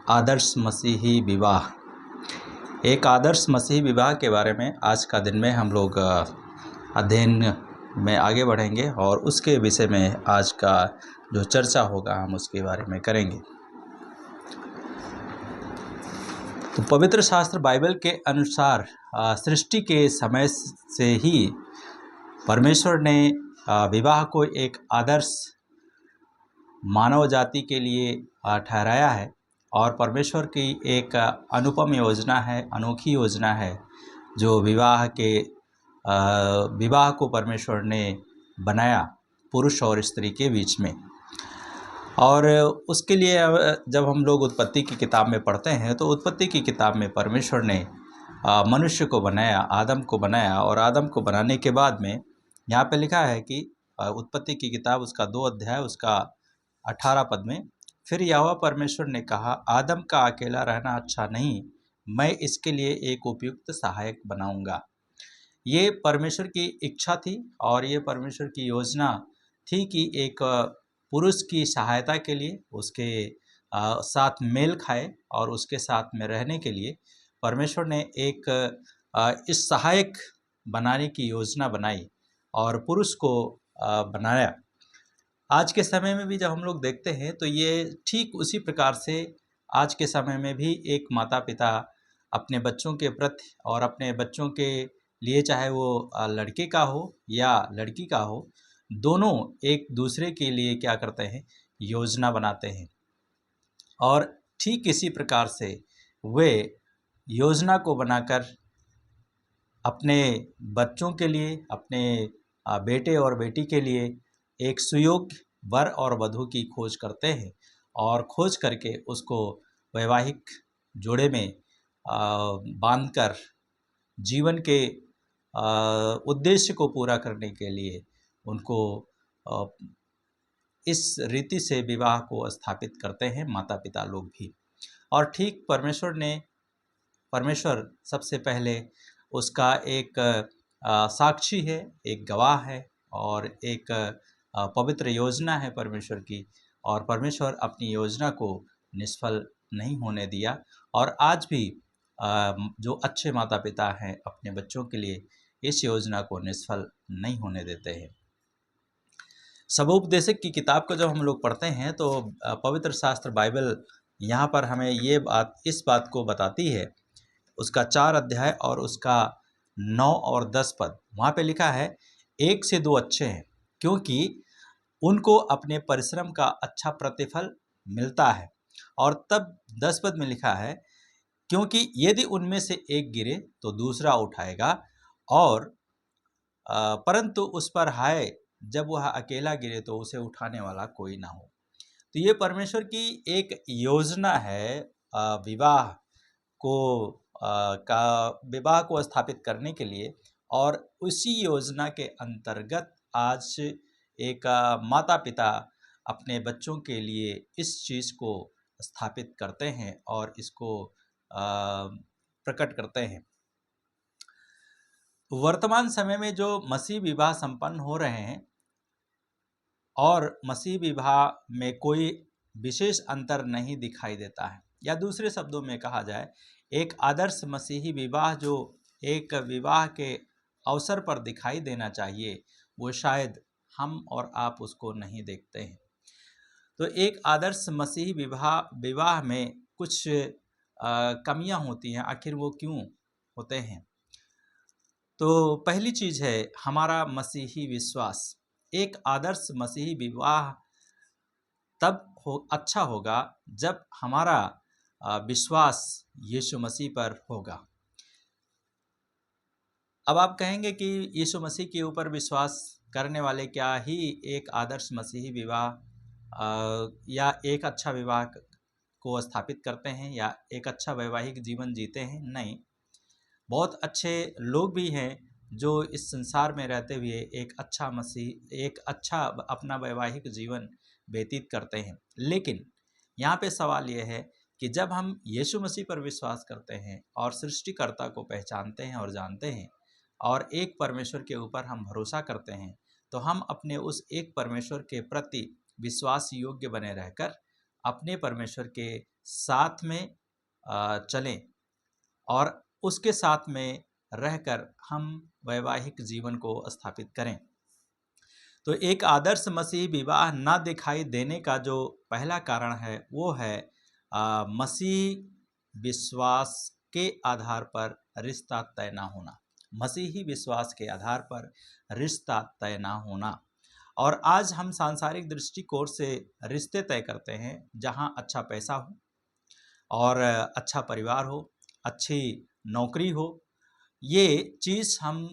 आदर्श मसीही विवाह। एक आदर्श मसीही विवाह के बारे में आज का दिन में हम लोग अध्ययन में आगे बढ़ेंगे और उसके विषय में आज का जो चर्चा होगा हम उसके बारे में करेंगे। तो पवित्र शास्त्र बाइबल के अनुसार सृष्टि के समय से ही परमेश्वर ने विवाह को एक आदर्श मानव जाति के लिए ठहराया है और परमेश्वर की एक अनुपम योजना है, अनोखी योजना है जो विवाह को परमेश्वर ने बनाया पुरुष और स्त्री के बीच में। और उसके लिए जब हम लोग उत्पत्ति की किताब में पढ़ते हैं तो उत्पत्ति की किताब में परमेश्वर ने मनुष्य को बनाया, आदम को बनाया और आदम को बनाने के बाद में यहाँ पे लिखा है कि उत्पत्ति की किताब उसका 2 अध्याय उसका 18 पद में, फिर यहोवा परमेश्वर ने कहा, आदम का अकेला रहना अच्छा नहीं, मैं इसके लिए एक उपयुक्त सहायक बनाऊंगा। ये परमेश्वर की इच्छा थी और ये परमेश्वर की योजना थी कि एक पुरुष की सहायता के लिए, उसके साथ मेल खाए और उसके साथ में रहने के लिए परमेश्वर ने एक इस सहायक बनाने की योजना बनाई और पुरुष को बनाया। आज के समय में भी जब हम लोग देखते हैं तो ये ठीक उसी प्रकार से आज के समय में भी एक माता पिता अपने बच्चों के प्रति और अपने बच्चों के लिए, चाहे वो लड़के का हो या लड़की का हो, दोनों एक दूसरे के लिए क्या करते हैं, योजना बनाते हैं। और ठीक इसी प्रकार से वे योजना को बनाकर अपने बच्चों के लिए, अपने बेटे और बेटी के लिए एक सुयोग्य वर और वधू की खोज करते हैं और खोज करके उसको वैवाहिक जोड़े में बांधकर जीवन के उद्देश्य को पूरा करने के लिए उनको इस रीति से विवाह को स्थापित करते हैं माता पिता लोग भी। और ठीक परमेश्वर सबसे पहले उसका एक साक्षी है, एक गवाह है और एक पवित्र योजना है परमेश्वर की, और परमेश्वर अपनी योजना को निष्फल नहीं होने दिया। और आज भी जो अच्छे माता पिता हैं अपने बच्चों के लिए इस योजना को निष्फल नहीं होने देते हैं। सबोपदेशक की किताब को जब हम लोग पढ़ते हैं तो पवित्र शास्त्र बाइबल यहाँ पर हमें इस बात को बताती है। उसका 4 अध्याय और उसका 9 और 10 पद, वहाँ पे लिखा है, 1 से 2 अच्छे हैं क्योंकि उनको अपने परिश्रम का अच्छा प्रतिफल मिलता है। और तब 10 पद में लिखा है, क्योंकि यदि उनमें से एक गिरे तो दूसरा उठाएगा, और परंतु उस पर हाय जब वह अकेला गिरे तो उसे उठाने वाला कोई ना हो। तो ये परमेश्वर की एक योजना है विवाह को स्थापित करने के लिए। और उसी योजना के अंतर्गत आज एक माता पिता अपने बच्चों के लिए इस चीज़ को स्थापित करते हैं और इसको प्रकट करते हैं। वर्तमान समय में जो मसीह विवाह संपन्न हो रहे हैं और मसीह विवाह में कोई विशेष अंतर नहीं दिखाई देता है, या दूसरे शब्दों में कहा जाए, एक आदर्श मसीही विवाह जो एक विवाह के अवसर पर दिखाई देना चाहिए, वो शायद हम और आप उसको नहीं देखते हैं। तो एक आदर्श मसीही विवाह में कुछ कमियां होती हैं। आखिर वो क्यों होते हैं? तो पहली चीज़ है हमारा मसीही विश्वास। एक आदर्श मसीही विवाह तब अच्छा होगा जब हमारा विश्वास यीशु मसीह पर होगा। अब आप कहेंगे कि यीशु मसीह के ऊपर विश्वास करने वाले क्या ही एक आदर्श मसीही विवाह या एक अच्छा विवाह को स्थापित करते हैं या एक अच्छा वैवाहिक जीवन जीते हैं? नहीं। बहुत अच्छे लोग भी हैं जो इस संसार में रहते हुए एक अच्छा अपना वैवाहिक जीवन व्यतीत करते हैं। लेकिन यहाँ पे सवाल यह है कि जब हम यीशु मसीह पर विश्वास करते हैं और सृष्टिकर्ता को पहचानते हैं और जानते हैं और एक परमेश्वर के ऊपर हम भरोसा करते हैं, तो हम अपने उस एक परमेश्वर के प्रति विश्वास योग्य बने रहकर अपने परमेश्वर के साथ में चलें और उसके साथ में रहकर हम वैवाहिक जीवन को स्थापित करें। तो एक आदर्श मसीही विवाह ना दिखाई देने का जो पहला कारण है वो है मसीह विश्वास के आधार पर रिश्ता तय ना होना। मसीही विश्वास के आधार पर रिश्ता तय ना होना। और आज हम सांसारिक दृष्टिकोण से रिश्ते तय करते हैं जहां अच्छा पैसा हो और अच्छा परिवार हो, अच्छी नौकरी हो। ये चीज़ हम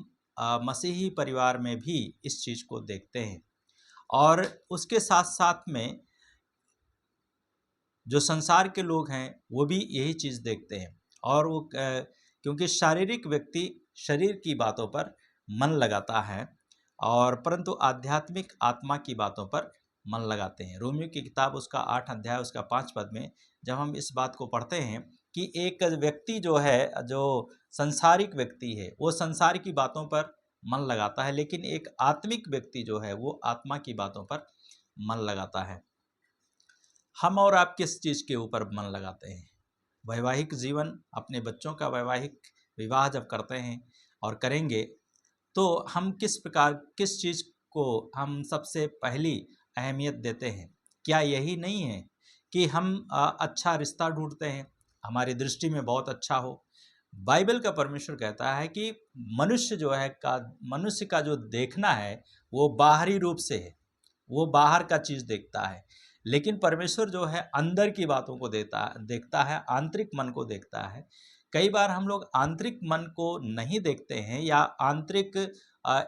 मसीही परिवार में भी इस चीज़ को देखते हैं और उसके साथ साथ में जो संसार के लोग हैं वो भी यही चीज़ देखते हैं और वो क्योंकि शारीरिक व्यक्ति शरीर की बातों पर मन लगाता है और परंतु आध्यात्मिक आत्मा की बातों पर मन लगाते हैं। रोमियो की किताब उसका 8 अध्याय उसका 5 पद में जब हम इस बात को पढ़ते हैं कि एक व्यक्ति जो है, जो संसारिक व्यक्ति है, वो संसार की बातों पर मन लगाता है, लेकिन एक आत्मिक व्यक्ति जो है वो आत्मा की बातों पर मन लगाता है। हम और आप किस चीज़ के ऊपर मन लगाते हैं? वैवाहिक जीवन, अपने बच्चों का वैवाहिक विवाह जब करते हैं और करेंगे तो हम किस प्रकार, किस चीज़ को हम सबसे पहली अहमियत देते हैं? क्या यही नहीं है कि हम अच्छा रिश्ता ढूंढते हैं, हमारी दृष्टि में बहुत अच्छा हो? बाइबल का परमेश्वर कहता है कि मनुष्य का जो देखना है वो बाहरी रूप से है, वो बाहर का चीज़ देखता है, लेकिन परमेश्वर जो है अंदर की बातों को देखता है, आंतरिक मन को देखता है। कई बार हम लोग आंतरिक मन को नहीं देखते हैं या आंतरिक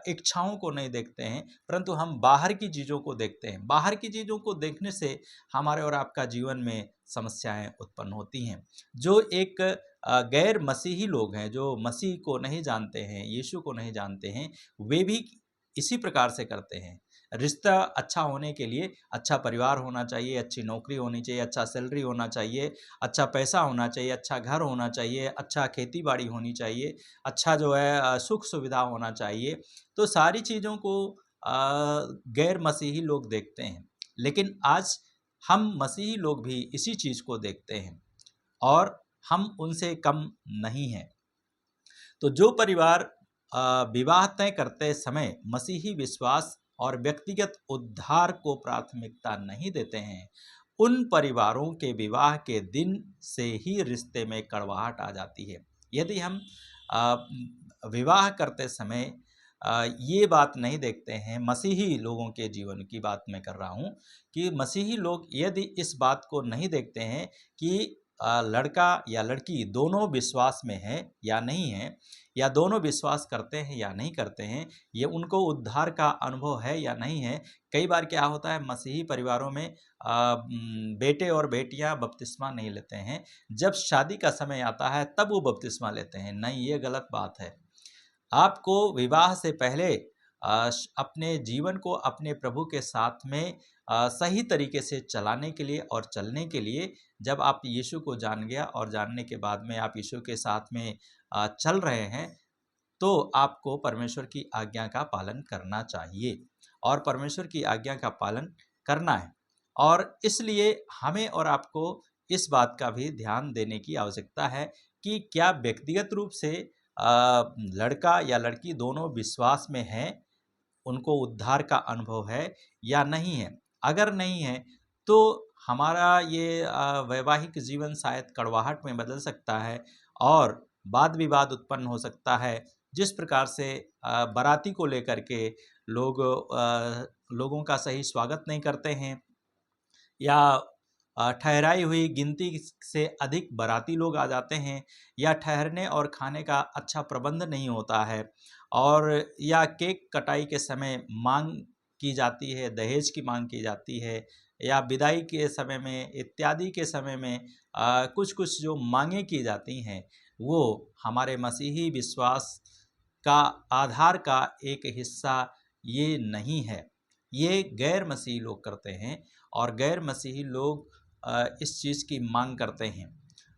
इच्छाओं को नहीं देखते हैं, परंतु हम बाहर की चीज़ों को देखते हैं। बाहर की चीज़ों को देखने से हमारे और आपका जीवन में समस्याएं उत्पन्न होती हैं। जो एक गैर मसीही लोग हैं, जो मसीह को नहीं जानते हैं, यीशु को नहीं जानते हैं, वे भी इसी प्रकार से करते हैं। रिश्ता अच्छा होने के लिए अच्छा परिवार होना चाहिए, अच्छी नौकरी होनी चाहिए, अच्छा सैलरी होना चाहिए, अच्छा पैसा होना चाहिए, अच्छा घर होना चाहिए, अच्छा खेती बाड़ी होनी चाहिए, अच्छा जो है सुख सुविधा होना चाहिए। तो सारी चीज़ों को गैर मसीही लोग देखते हैं, लेकिन आज हम मसीही लोग भी इसी चीज़ को देखते हैं और हम उनसे कम नहीं हैं। तो जो परिवार विवाह तय करते समय मसीही विश्वास और व्यक्तिगत उद्धार को प्राथमिकता नहीं देते हैं, उन परिवारों के विवाह के दिन से ही रिश्ते में कड़वाहट आ जाती है। यदि हम अ, विवाह करते समय ये बात नहीं देखते हैं, मसीही लोगों के जीवन की बात मैं कर रहा हूँ कि मसीही लोग यदि इस बात को नहीं देखते हैं कि लड़का या लड़की दोनों विश्वास में है या नहीं है, या दोनों विश्वास करते हैं या नहीं करते हैं, ये उनको उद्धार का अनुभव है या नहीं है। कई बार क्या होता है, मसीही परिवारों में बेटे और बेटियां बपतिस्मा नहीं लेते हैं, जब शादी का समय आता है तब वो बपतिस्मा लेते हैं। नहीं, ये गलत बात है। आपको विवाह से पहले अपने जीवन को अपने प्रभु के साथ में सही तरीके से चलाने के लिए और चलने के लिए, जब आप यीशु को जान गया और जानने के बाद में आप यीशु के साथ में चल रहे हैं, तो आपको परमेश्वर की आज्ञा का पालन करना चाहिए और परमेश्वर की आज्ञा का पालन करना है। और इसलिए हमें और आपको इस बात का भी ध्यान देने की आवश्यकता है कि क्या व्यक्तिगत रूप से लड़का या लड़की दोनों विश्वास में हैं, उनको उद्धार का अनुभव है या नहीं है। अगर नहीं है तो हमारा ये वैवाहिक जीवन शायद कड़वाहट में बदल सकता है और वाद विवाद उत्पन्न हो सकता है। जिस प्रकार से बाराती को लेकर के लोगों का सही स्वागत नहीं करते हैं या ठहराई हुई गिनती से अधिक बाराती लोग आ जाते हैं, या ठहरने और खाने का अच्छा प्रबंध नहीं होता है, और या केक कटाई के समय मांग की जाती है, दहेज की मांग की जाती है, या विदाई के समय में इत्यादि के समय में कुछ कुछ जो मांगें की जाती हैं, वो हमारे मसीही विश्वास का आधार का एक हिस्सा ये नहीं है। ये गैर मसीही लोग करते हैं और गैर मसीही लोग इस चीज़ की मांग करते हैं,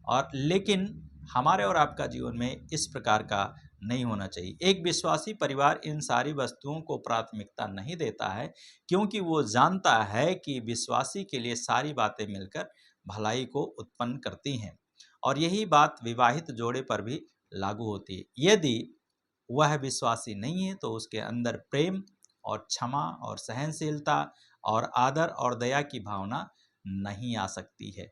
और लेकिन हमारे और आपका जीवन में इस प्रकार का नहीं होना चाहिए। एक विश्वासी परिवार इन सारी वस्तुओं को प्राथमिकता नहीं देता है, क्योंकि वो जानता है कि विश्वासी के लिए सारी बातें मिलकर भलाई को उत्पन्न करती हैं। और यही बात विवाहित जोड़े पर भी लागू होती है। यदि वह विश्वासी नहीं है तो उसके अंदर प्रेम और क्षमा और सहनशीलता और आदर और दया की भावना नहीं आ सकती है।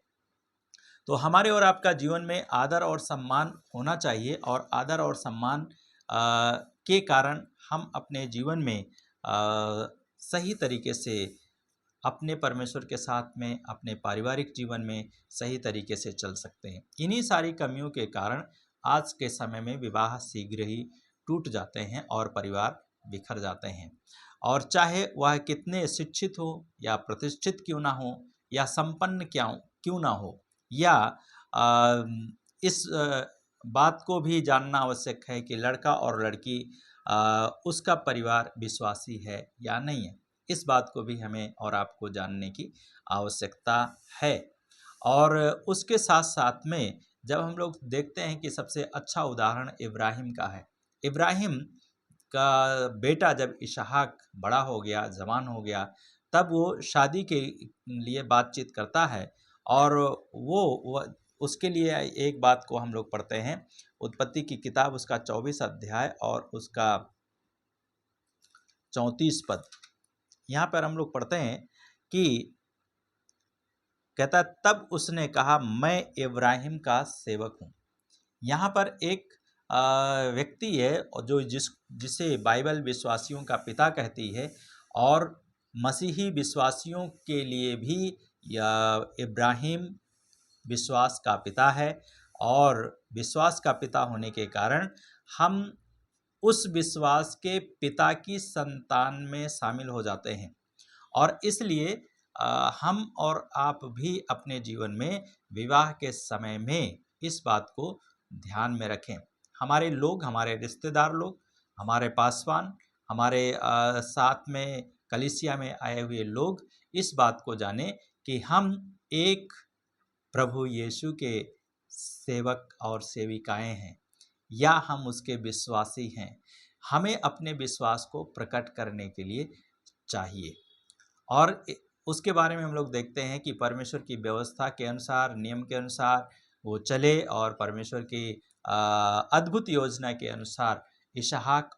तो हमारे और आपका जीवन में आदर और सम्मान होना चाहिए, और आदर और सम्मान के कारण हम अपने जीवन में सही तरीके से अपने परमेश्वर के साथ में, अपने पारिवारिक जीवन में सही तरीके से चल सकते हैं। इन्हीं सारी कमियों के कारण आज के समय में विवाह शीघ्र ही टूट जाते हैं और परिवार बिखर जाते हैं। और चाहे वह कितने शिक्षित हो या प्रतिष्ठित क्यों ना हो या संपन्न क्यों ना हो, या इस बात को भी जानना आवश्यक है कि लड़का और लड़की उसका परिवार विश्वासी है या नहीं है। इस बात को भी हमें और आपको जानने की आवश्यकता है। और उसके साथ साथ में जब हम लोग देखते हैं कि सबसे अच्छा उदाहरण इब्राहिम का है। इब्राहिम का बेटा जब इसहाक बड़ा हो गया, जवान हो गया, तब वो शादी के लिए बातचीत करता है। और वो उसके लिए एक बात को हम लोग पढ़ते हैं, उत्पत्ति की किताब उसका 24 अध्याय और उसका 34 पद। यहाँ पर हम लोग पढ़ते हैं कि कहता, तब उसने कहा, मैं इब्राहिम का सेवक हूँ। यहाँ पर एक व्यक्ति है जो जिसे बाइबल विश्वासियों का पिता कहती है, और मसीही विश्वासियों के लिए भी इब्राहिम विश्वास का पिता है। और विश्वास का पिता होने के कारण हम उस विश्वास के पिता की संतान में शामिल हो जाते हैं। और इसलिए हम और आप भी अपने जीवन में विवाह के समय में इस बात को ध्यान में रखें। हमारे लोग, हमारे रिश्तेदार लोग, हमारे पासवान, हमारे साथ में कलीसिया में आए हुए लोग इस बात को जानें कि हम एक प्रभु यीशु के सेवक और सेविकाएं हैं, या हम उसके विश्वासी हैं। हमें अपने विश्वास को प्रकट करने के लिए चाहिए। और उसके बारे में हम लोग देखते हैं कि परमेश्वर की व्यवस्था के अनुसार, नियम के अनुसार वो चले, और परमेश्वर की अद्भुत योजना के अनुसार इसहाक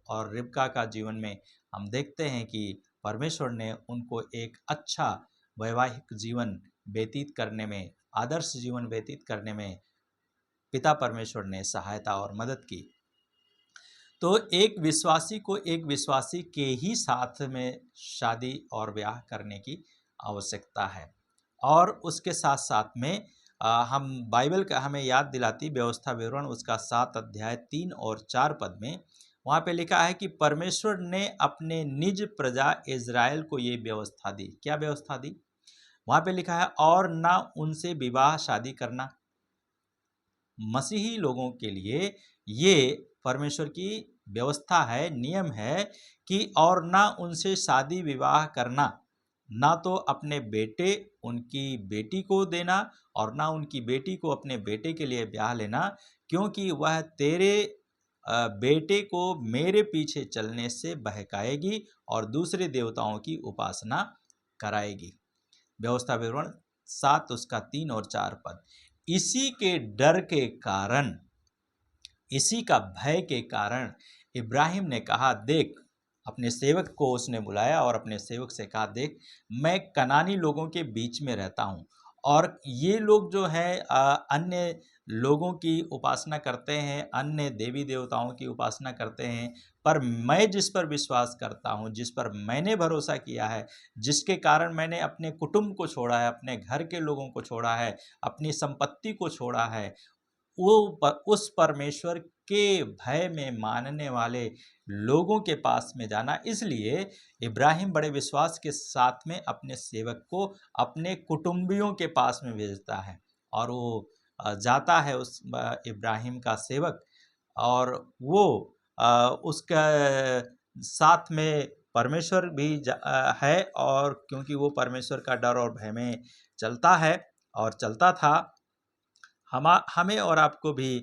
और रिबका का जीवन में हम देखते हैं कि परमेश्वर ने उनको एक अच्छा वैवाहिक जीवन व्यतीत करने में, आदर्श जीवन व्यतीत करने में पिता परमेश्वर ने सहायता और मदद की। तो एक विश्वासी को एक विश्वासी के ही साथ में शादी और ब्याह करने की आवश्यकता है। और उसके साथ साथ में हम बाइबल का हमें याद दिलाती व्यवस्था विवरण उसका 7 अध्याय 3 और 4 पद में, वहाँ पे लिखा है कि परमेश्वर ने अपने निज प्रजा इज़राइल को ये व्यवस्था दी। क्या व्यवस्था दी? वहाँ पे लिखा है, और ना उनसे विवाह शादी करना। मसीही लोगों के लिए ये परमेश्वर की व्यवस्था है, नियम है कि और ना उनसे शादी विवाह करना, ना तो अपने बेटे उनकी बेटी को देना, और ना उनकी बेटी को अपने बेटे के लिए ब्याह लेना, क्योंकि वह तेरे बेटे को मेरे पीछे चलने से बहकाएगी और दूसरे देवताओं की उपासना कराएगी। व्यवस्था विवरण 7 उसका 3 और 4 पद। इसी के डर के कारण, इसी का भय के कारण इब्राहिम ने कहा, देख, अपने सेवक को उसने बुलाया और अपने सेवक से कहा, देख, मैं कनानी लोगों के बीच में रहता हूँ, और ये लोग जो है अन्य लोगों की उपासना करते हैं, अन्य देवी देवताओं की उपासना करते हैं, पर मैं जिस पर विश्वास करता हूँ, जिस पर मैंने भरोसा किया है, जिसके कारण मैंने अपने कुटुंब को छोड़ा है, अपने घर के लोगों को छोड़ा है, अपनी संपत्ति को छोड़ा है, उस परमेश्वर के भय में मानने वाले लोगों के पास में जाना। इसलिए इब्राहिम बड़े विश्वास के साथ में अपने सेवक को अपने कुटुंबियों के पास में भेजता है, और वो जाता है उस इब्राहिम का सेवक, और वो उसका साथ में परमेश्वर भी है, और क्योंकि वो परमेश्वर का डर और भय में चलता है और चलता था, हमें और आपको भी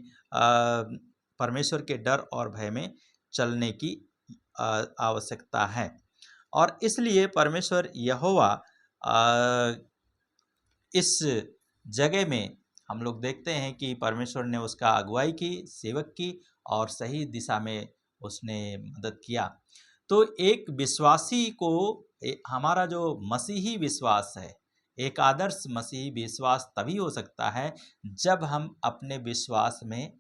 परमेश्वर के डर और भय में चलने की आवश्यकता है। और इसलिए परमेश्वर यहोवा इस जगह में हम लोग देखते हैं कि परमेश्वर ने उसका अगुवाई की, सेवक की और सही दिशा में उसने मदद किया। तो एक विश्वासी को हमारा जो मसीही विश्वास है, एक आदर्श मसीही विश्वास तभी हो सकता है जब हम अपने विश्वास में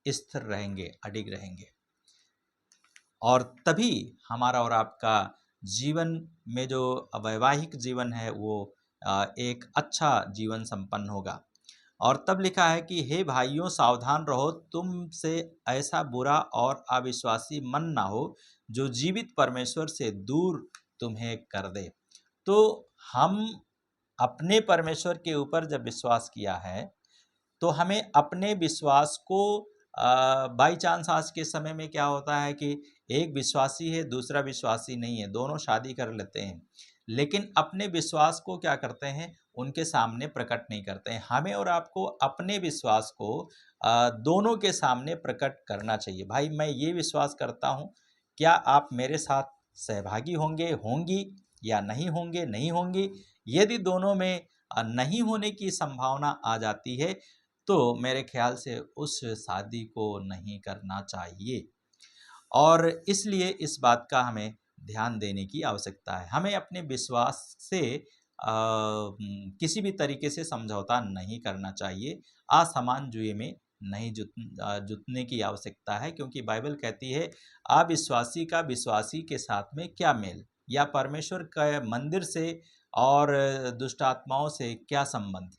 स्थिर रहेंगे, अडिग रहेंगे, और तभी हमारा और आपका जीवन में जो वैवाहिक जीवन है वो एक अच्छा जीवन संपन्न होगा। और तब लिखा है कि हे भाइयों, सावधान रहो, तुमसे ऐसा बुरा और अविश्वासी मन ना हो जो जीवित परमेश्वर से दूर तुम्हें कर दे। तो हम अपने परमेश्वर के ऊपर जब विश्वास किया है तो हमें अपने विश्वास को बाई चांस आज के समय में क्या होता है कि एक विश्वासी है, दूसरा विश्वासी नहीं है, दोनों शादी कर लेते हैं, लेकिन अपने विश्वास को क्या करते हैं, उनके सामने प्रकट नहीं करते हैं। हमें और आपको अपने विश्वास को दोनों के सामने प्रकट करना चाहिए। भाई, मैं ये विश्वास करता हूँ, क्या आप मेरे साथ सहभागी होंगे, होंगी, या नहीं होंगे, नहीं होंगी। यदि दोनों में नहीं होने की संभावना आ जाती है तो मेरे ख्याल से उस शादी को नहीं करना चाहिए। और इसलिए इस बात का हमें ध्यान देने की आवश्यकता है। हमें अपने विश्वास से किसी भी तरीके से समझौता नहीं करना चाहिए। असमान जुए में नहीं जुतने की आवश्यकता है, क्योंकि बाइबल कहती है अविश्वासी का विश्वासी के साथ में क्या मेल, या परमेश्वर का मंदिर से और दुष्ट आत्माओं से क्या संबंध।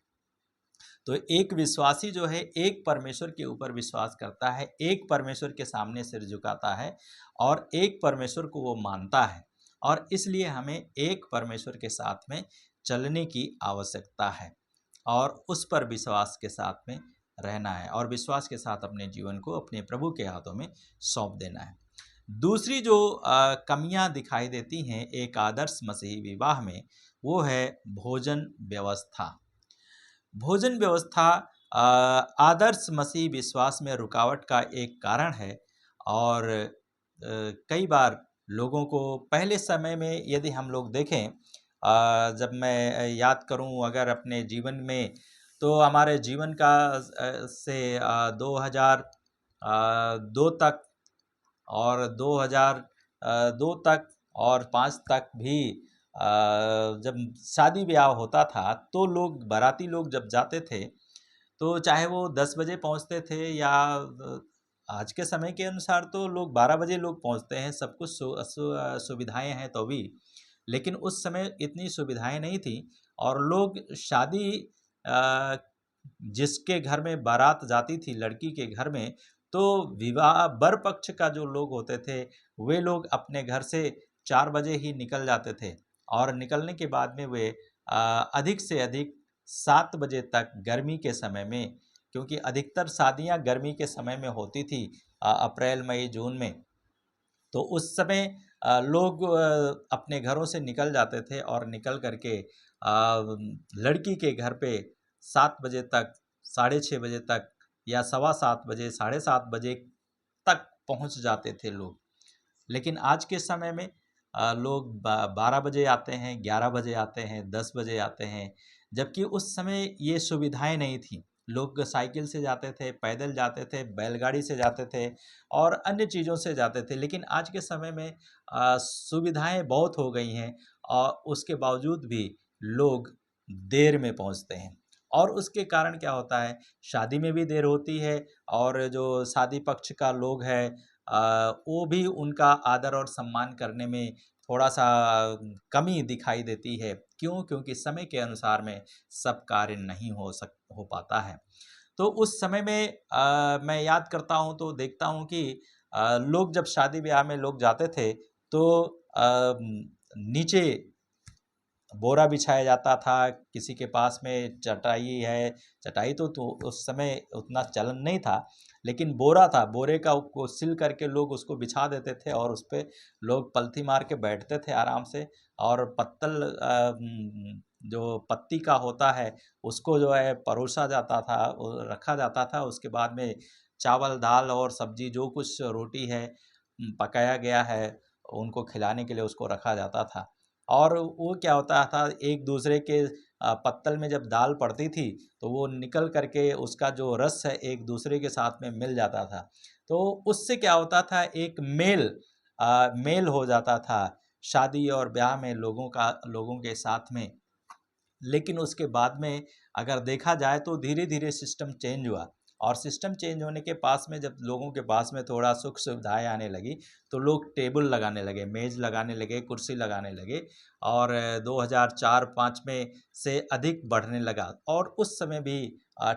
तो एक विश्वासी जो है एक परमेश्वर के ऊपर विश्वास करता है, एक परमेश्वर के सामने सिर झुकाता है और एक परमेश्वर को वो मानता है, और इसलिए हमें एक परमेश्वर के साथ में चलने की आवश्यकता है और उस पर विश्वास के साथ में रहना है और विश्वास के साथ अपने जीवन को अपने प्रभु के हाथों में सौंप देना है। दूसरी जो कमियां दिखाई देती हैं एक आदर्श मसीही विवाह में, वो है भोजन व्यवस्था। भोजन व्यवस्था आदर्श मसीह विश्वास में रुकावट का एक कारण है। और कई बार लोगों को पहले समय में यदि हम लोग देखें, जब मैं याद करूं अगर अपने जीवन में, तो हमारे जीवन का से 2002 तक और 2002 तक और 5 तक भी जब शादी ब्याह होता था तो लोग, बाराती लोग जब जाते थे तो चाहे वो 10 बजे पहुंचते थे या आज के समय के अनुसार तो लोग 12 बजे लोग पहुंचते हैं, सब कुछ सुविधाएं हैं तो भी, लेकिन उस समय इतनी सुविधाएं नहीं थी। और लोग शादी जिसके घर में बारात जाती थी लड़की के घर में, तो विवाह वर पक्ष का जो लोग होते थे वे लोग अपने घर से 4 बजे ही निकल जाते थे और निकलने के बाद में वे अधिक से अधिक 7 बजे तक गर्मी के समय में, क्योंकि अधिकतर शादियां गर्मी के समय में होती थी, अप्रैल मई जून में, तो उस समय लोग अपने घरों से निकल जाते थे और निकल करके लड़की के घर पे 7 बजे तक, 6:30 बजे तक या 7:15 बजे, 7:30 बजे तक पहुंच जाते थे लोग। लेकिन आज के समय में लोग 12 बजे आते हैं, 11 बजे आते हैं, 10 बजे आते हैं, जबकि उस समय ये सुविधाएं नहीं थी। लोग साइकिल से जाते थे, पैदल जाते थे, बैलगाड़ी से जाते थे और अन्य चीज़ों से जाते थे। लेकिन आज के समय में सुविधाएं बहुत हो गई हैं और उसके बावजूद भी लोग देर में पहुंचते हैं। और उसके कारण क्या होता है, शादी में भी देर होती है और जो शादी पक्ष का लोग है वो भी उनका आदर और सम्मान करने में थोड़ा-सा कमी दिखाई देती है। क्यों? क्योंकि समय के अनुसार में सब कार्य नहीं हो पाता है। तो उस समय में मैं याद करता हूँ तो देखता हूँ कि लोग जब शादी-ब्याह में लोग जाते थे तो नीचे बोरा बिछाया जाता था, किसी के पास में चटाई है, चटाई तो उस समय उतना चलन नहीं था, लेकिन बोरा था, बोरे का को सिल करके लोग उसको बिछा देते थे और उस पे लोग पलथी मार के बैठते थे आराम से। और पत्तल जो पत्ती का होता है उसको जो है परोसा जाता था, रखा जाता था। उसके बाद में चावल, दाल और सब्जी जो कुछ रोटी है पकाया गया है, उनको खिलाने के लिए उसको रखा जाता था। और वो क्या होता था, एक दूसरे के पत्तल में जब दाल पड़ती थी तो वो निकल करके उसका जो रस है एक दूसरे के साथ में मिल जाता था। तो उससे क्या होता था, एक मेल हो जाता था शादी और ब्याह में लोगों के साथ में। लेकिन उसके बाद में अगर देखा जाए तो धीरे-धीरे सिस्टम चेंज हुआ, और सिस्टम चेंज होने के पास में जब लोगों के पास में थोड़ा सुख सुविधाएँ आने लगी, तो लोग टेबल लगाने लगे, मेज़ लगाने लगे, कुर्सी लगाने लगे, और 2004-5 में से अधिक बढ़ने लगा। और उस समय भी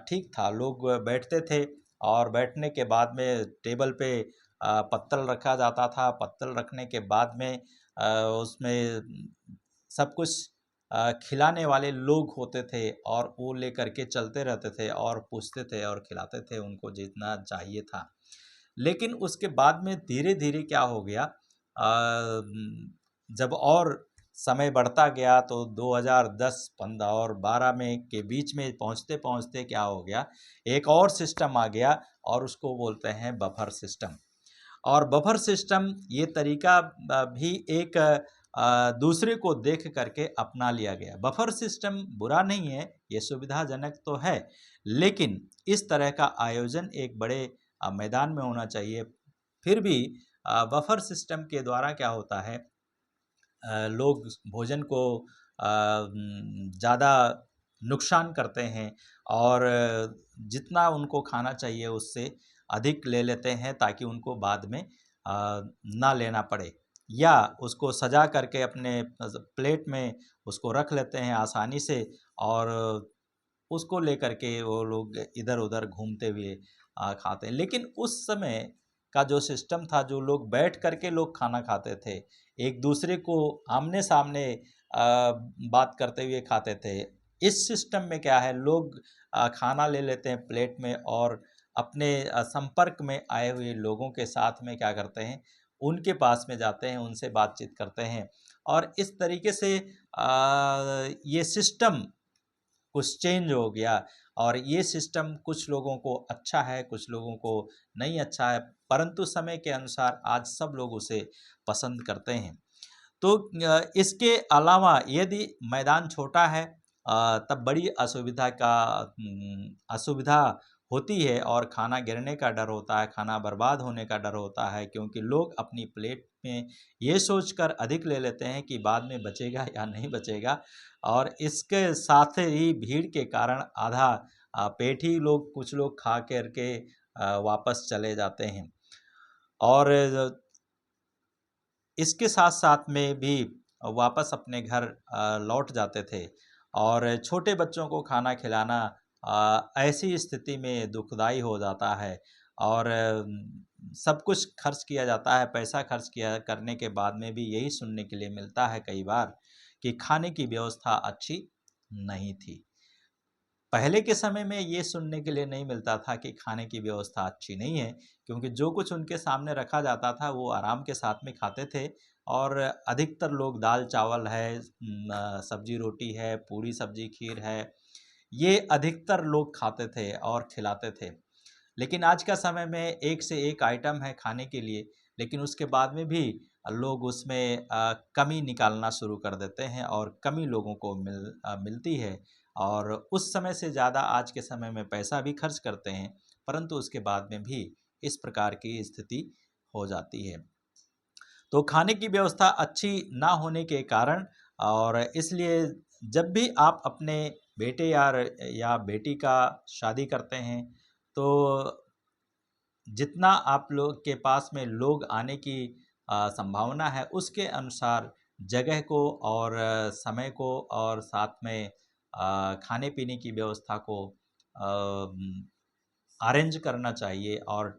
ठीक था, लोग बैठते थे, और बैठने के बाद में टेबल पे पत्तल रखा जाता था। पत्तल रखने के बाद में उसमें सब कुछ खिलाने वाले लोग होते थे, और वो लेकर के चलते रहते थे और पूछते थे और खिलाते थे उनको जितना चाहिए था। लेकिन उसके बाद में धीरे-धीरे क्या हो गया, जब और समय बढ़ता गया तो 2010, 15 और 12 में के बीच में पहुँचते-पहुँचते क्या हो गया, एक और सिस्टम आ गया, और उसको बोलते हैं बफर सिस्टम। और बफर सिस्टम ये तरीका भी एक दूसरे को देख करके अपना लिया गया। बफर सिस्टम बुरा नहीं है, ये सुविधाजनक तो है, लेकिन इस तरह का आयोजन एक बड़े मैदान में होना चाहिए। फिर भी बफर सिस्टम के द्वारा क्या होता है, लोग भोजन को ज़्यादा नुकसान करते हैं, और जितना उनको खाना चाहिए उससे अधिक ले लेते हैं, ताकि उनको बाद में ना लेना पड़े, या उसको सजा करके अपने प्लेट में उसको रख लेते हैं आसानी से, और उसको लेकर के वो लोग इधर-उधर घूमते हुए खाते हैं। लेकिन उस समय का जो सिस्टम था, जो लोग बैठ कर के लोग खाना खाते थे, एक दूसरे को आमने-सामने बात करते हुए खाते थे। इस सिस्टम में क्या है, लोग खाना ले लेते हैं प्लेट में, और अपने संपर्क में आए हुए लोगों के साथ में क्या करते हैं, उनके पास में जाते हैं, उनसे बातचीत करते हैं, और इस तरीके से ये सिस्टम कुछ चेंज हो गया। और ये सिस्टम कुछ लोगों को अच्छा है, कुछ लोगों को नहीं अच्छा है, परंतु समय के अनुसार आज सब लोग उसे पसंद करते हैं। तो इसके अलावा यदि मैदान छोटा है, तब बड़ी असुविधा होती है, और खाना गिरने का डर होता है, खाना बर्बाद होने का डर होता है, क्योंकि लोग अपनी प्लेट में ये सोचकर अधिक ले लेते हैं कि बाद में बचेगा या नहीं बचेगा, और इसके साथ ही भीड़ के कारण आधा पेट ही कुछ लोग खा कर के वापस चले जाते हैं। और इसके साथ-साथ में भी वापस अपने घर लौट जाते थे, और छोटे बच्चों को खाना खिलाना ऐसी स्थिति में दुखदाई हो जाता है, और सब कुछ खर्च किया जाता है, पैसा खर्च किया करने के बाद में भी यही सुनने के लिए मिलता है कई बार कि खाने की व्यवस्था अच्छी नहीं थी। पहले के समय में ये सुनने के लिए नहीं मिलता था कि खाने की व्यवस्था अच्छी नहीं है, क्योंकि जो कुछ उनके सामने रखा जाता था वो आराम के साथ में खाते थे, और अधिकतर लोग दाल-चावल है, सब्जी-रोटी है, पूड़ी-सब्जी, खीर है, ये अधिकतर लोग खाते थे और खिलाते थे। लेकिन आज का समय में एक से एक आइटम है खाने के लिए, लेकिन उसके बाद में भी लोग उसमें कमी निकालना शुरू कर देते हैं, और कमी लोगों को मिलती है, और उस समय से ज़्यादा आज के समय में पैसा भी खर्च करते हैं, परंतु उसके बाद में भी इस प्रकार की स्थिति हो जाती है। तो खाने की व्यवस्था अच्छी ना होने के कारण, और इसलिए जब भी आप अपने बेटे या बेटी का शादी करते हैं, तो जितना आप लोग के पास में लोग आने की संभावना है, उसके अनुसार जगह को और समय को, और साथ में खाने-पीने की व्यवस्था को अरेंज करना चाहिए, और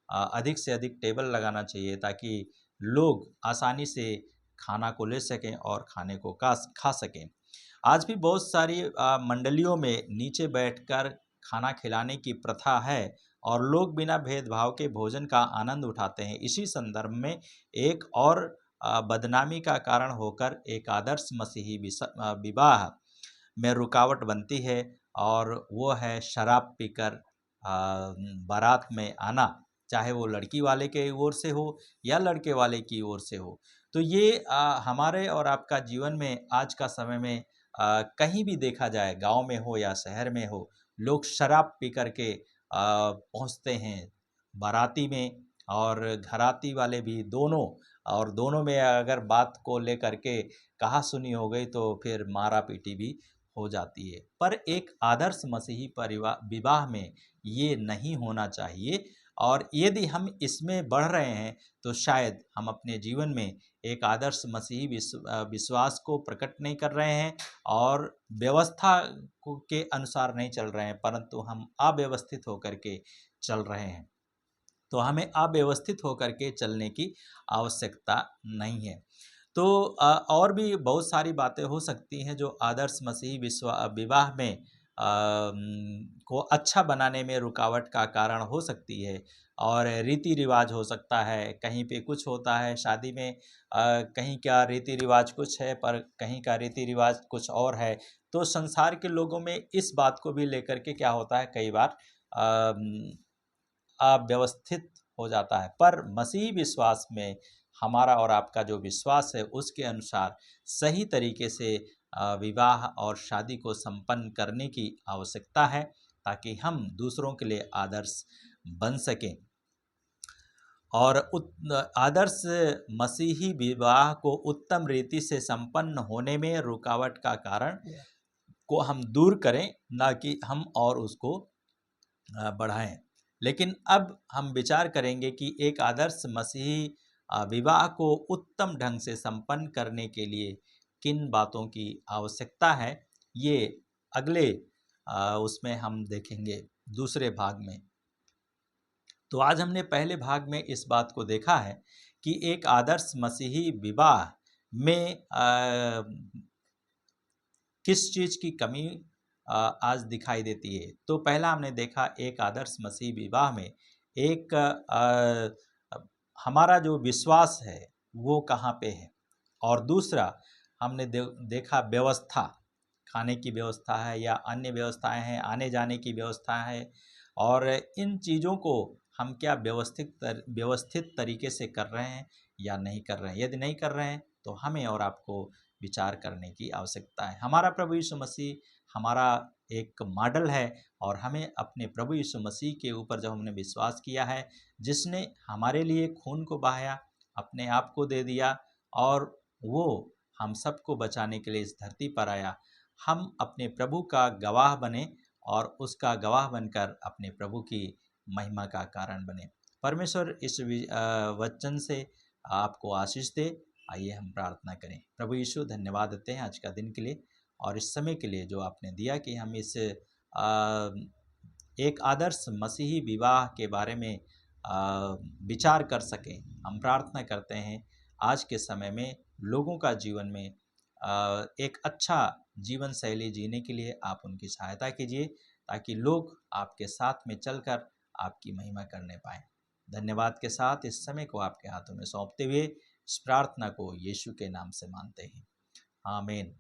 अधिक से अधिक टेबल लगाना चाहिए, ताकि लोग आसानी से खाना को ले सकें और खाने को खा सकें। आज भी बहुत सारी मंडलियों में नीचे बैठकर खाना खिलाने की प्रथा है, और लोग बिना भेदभाव के भोजन का आनंद उठाते हैं। इसी संदर्भ में एक और बदनामी का कारण होकर एक आदर्श मसीही विवाह में रुकावट बनती है, और वो है शराब पीकर बारात में आना, चाहे वो लड़की वाले के ओर से हो या लड़के वाले की ओर से हो। तो ये हमारे और आपका जीवन में आज का समय में कहीं भी देखा जाए, गांव में हो या शहर में हो, लोग शराब पी कर के पहुंचते हैं बाराती में, और घराती वाले भी दोनों, और दोनों में अगर बात को लेकर के कहा सुनी हो गई तो फिर मारा पीटी भी हो जाती है। पर एक आदर्श मसीही परिवार विवाह में ये नहीं होना चाहिए, और यदि हम इसमें बढ़ रहे हैं तो शायद हम अपने जीवन में एक आदर्श मसीही विश्वास को प्रकट नहीं कर रहे हैं, और व्यवस्था के अनुसार नहीं चल रहे हैं, परंतु हम अव्यवस्थित होकर के चल रहे हैं। तो हमें अव्यवस्थित होकर के चलने की आवश्यकता नहीं है। तो और भी बहुत सारी बातें हो सकती हैं जो आदर्श मसीही विवाह में को अच्छा बनाने में रुकावट का कारण हो सकती है। और रीति रिवाज हो सकता है, कहीं पे कुछ होता है शादी में, कहीं का रीति रिवाज कुछ है पर कहीं का रीति रिवाज कुछ और है। तो संसार के लोगों में इस बात को भी लेकर के क्या होता है, कई बार अव्यवस्थित हो जाता है। पर मसीही विश्वास में हमारा और आपका जो विश्वास है उसके अनुसार सही तरीके से विवाह और शादी को संपन्न करने की आवश्यकता है, ताकि हम दूसरों के लिए आदर्श बन सकें। और आदर्श मसीही विवाह को उत्तम रीति से संपन्न होने में रुकावट का कारण को हम दूर करें, ना कि हम और उसको बढ़ाएं। लेकिन अब हम विचार करेंगे कि एक आदर्श मसीही विवाह को उत्तम ढंग से संपन्न करने के लिए किन बातों की आवश्यकता है, ये अगले उसमें हम देखेंगे, दूसरे भाग में। तो आज हमने पहले भाग में इस बात को देखा है कि एक आदर्श मसीही विवाह में किस चीज़ की कमी आज दिखाई देती है। तो पहला हमने देखा, एक आदर्श मसीह विवाह में एक हमारा जो विश्वास है वो कहाँ पे है। और दूसरा हमने देखा व्यवस्था, खाने की व्यवस्था है या अन्य व्यवस्थाएं हैं, आने जाने की व्यवस्था है, और इन चीज़ों को हम क्या व्यवस्थित तरीके से कर रहे हैं या नहीं कर रहे हैं। यदि नहीं कर रहे हैं तो हमें और आपको विचार करने की आवश्यकता है। हमारा प्रभु यीशु मसीह हमारा एक मॉडल है, और हमें अपने प्रभु यीशु मसीह के ऊपर जब हमने विश्वास किया है, जिसने हमारे लिए खून को बहाया, अपने आप को दे दिया, और वो हम सबको बचाने के लिए इस धरती पर आया, हम अपने प्रभु का गवाह बने और उसका गवाह बनकर अपने प्रभु की महिमा का कारण बने। परमेश्वर इस वचन से आपको आशीष दे। आइए हम प्रार्थना करें। प्रभु यीशु, धन्यवाद देते हैं आज का दिन के लिए और इस समय के लिए जो आपने दिया कि हम इस एक आदर्श मसीही विवाह के बारे में विचार कर सकें। हम प्रार्थना करते हैं आज के समय में लोगों का जीवन में एक अच्छा जीवन शैली जीने के लिए आप उनकी सहायता कीजिए, ताकि लोग आपके साथ में चलकर आपकी महिमा करने पाएं। धन्यवाद के साथ इस समय को आपके हाथों में सौंपते हुए इस प्रार्थना को यीशु के नाम से मानते हैं, आमीन।